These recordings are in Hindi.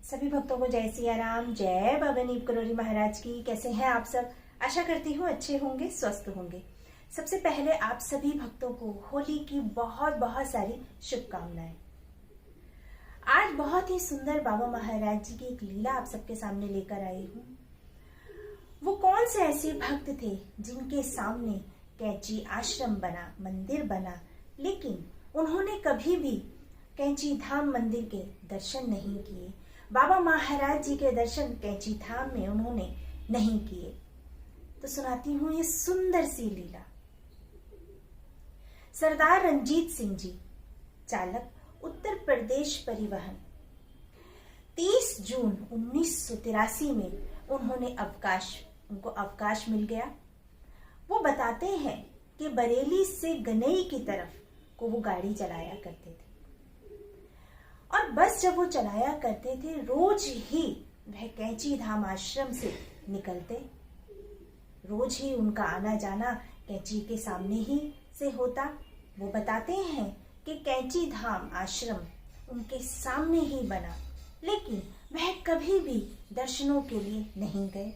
सभी भक्तों को जय सिया राम, जय बाबा नीप करोरी महाराज की। कैसे हैं आप सब? आशा करती हूँ अच्छे होंगे, स्वस्थ होंगे। सबसे पहले आप सभी भक्तों को होली की बहुत बहुत सारी शुभकामनाएं। आज बहुत ही सुंदर बाबा महाराज जी की एक लीला आप सबके सामने लेकर आई हूँ। वो कौन से ऐसे भक्त थे जिनके सामने कैंची आश्रम बना, मंदिर बना, लेकिन उन्होंने कभी भी कैंची धाम मंदिर के दर्शन नहीं किए। बाबा महाराज जी के दर्शन कैंची धाम में उन्होंने नहीं किए। तो सुनाती हूँ ये सुंदर सी लीला। सरदार रंजीत सिंह जी, चालक, उत्तर प्रदेश परिवहन। 30 जून 1983 में उनको अवकाश मिल गया। वो बताते हैं कि बरेली से गनई की तरफ को वो गाड़ी चलाया करते थे और बस जब वो चलाया करते थे, रोज ही वह कैंची धाम आश्रम से निकलते। रोज ही उनका आना जाना कैंची के सामने ही से होता। वो बताते हैं कि कैंची धाम आश्रम उनके सामने ही बना, लेकिन वह कभी भी दर्शनों के लिए नहीं गए,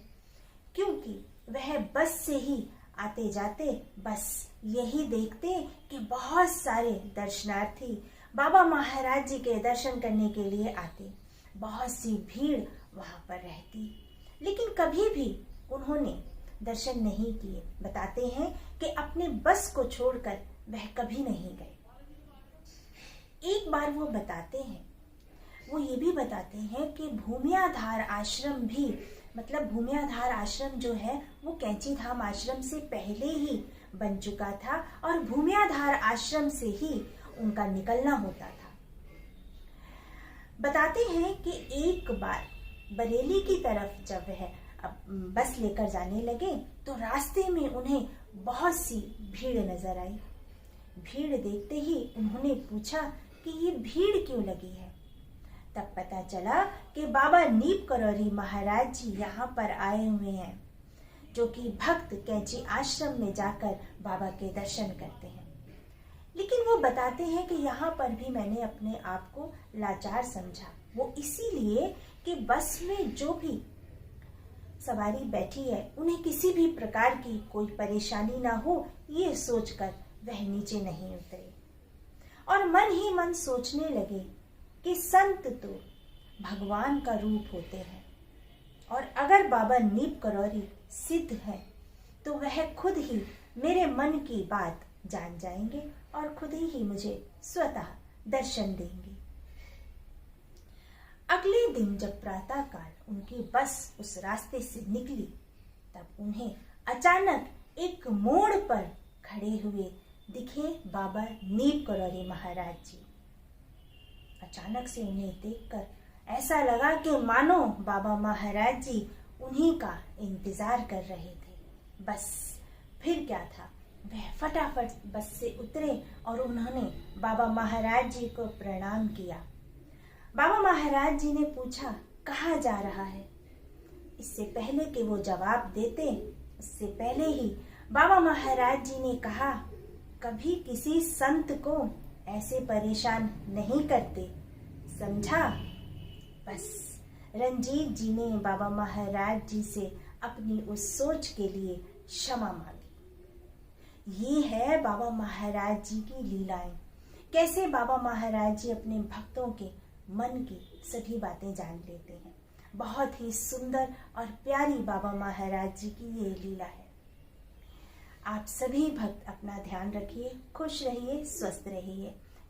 क्योंकि वह बस से ही आते जाते बस यही देखते कि बहुत सारे दर्शनार्थी बाबा महाराज जी के दर्शन करने के लिए आते। बहुत सी भीड़ वहां पर रहती, लेकिन कभी भी उन्होंने दर्शन नहीं किए। बताते हैं कि अपने बस को छोड़कर वह कभी नहीं गए। एक बार वो ये भी बताते हैं कि भूमियाधार आश्रम भी, मतलब भूमियाधार आश्रम जो है वो कैंची धाम आश्रम से पहले ही बन चुका था और भूमियाधार आश्रम से ही उनका निकलना होता था। बताते हैं कि एक बार बरेली की तरफ जब वह बस लेकर जाने लगे तो रास्ते में उन्हें बहुत सी भीड़ नजर आई। भीड़ देखते ही उन्होंने पूछा कि ये भीड़ क्यों लगी है। तब पता चला कि बाबा नीप करोरी महाराज जी यहाँ पर आए हुए हैं, जो कि भक्त कैंची आश्रम में जाकर बाबा के दर्शन करते हैं। लेकिन वो बताते हैं कि यहाँ पर भी मैंने अपने आप को लाचार समझा। वो इसीलिए कि बस में जो भी सवारी बैठी है उन्हें किसी भी प्रकार की कोई परेशानी ना हो, ये सोचकर वह नीचे नहीं उतरे और मन ही मन सोचने लगे कि संत तो भगवान का रूप होते हैं और अगर बाबा नीप करोरी सिद्ध है तो वह खुद ही मेरे मन की बात जान जाएंगे और खुद ही मुझे स्वतः दर्शन देंगे। अगले दिन जब प्रातःकाल उनकी बस उस रास्ते से निकली, तब उन्हें अचानक एक मोड़ पर खड़े हुए दिखे बाबा नीप करोरी महाराज जी। अचानक से उन्हें देखकर ऐसा लगा कि मानो बाबा महाराज जी उन्हीं का इंतजार कर रहे थे। बस फिर क्या था, वह फटाफट बस से उतरे और उन्होंने बाबा महाराज जी को प्रणाम किया। बाबा महाराज जी ने पूछा, कहाँ जा रहा है? इससे पहले कि वो जवाब देते, उससे पहले ही बाबा महाराज जी ने कहा, कभी किसी संत को ऐसे परेशान नहीं करते, समझा? बस रंजीत जी ने बाबा महाराज जी से अपनी उस सोच के लिए क्षमा मांगी। ये है बाबा महाराज जी की लीलाएं। कैसे बाबा महाराज जी अपने भक्तों के मन की सभी बातें जान लेते हैं। बहुत ही सुंदर और प्यारी बाबा महाराज जी की ये लीला है। आप सभी भक्त अपना ध्यान रखिए, खुश रहिए, स्वस्थ रहिए।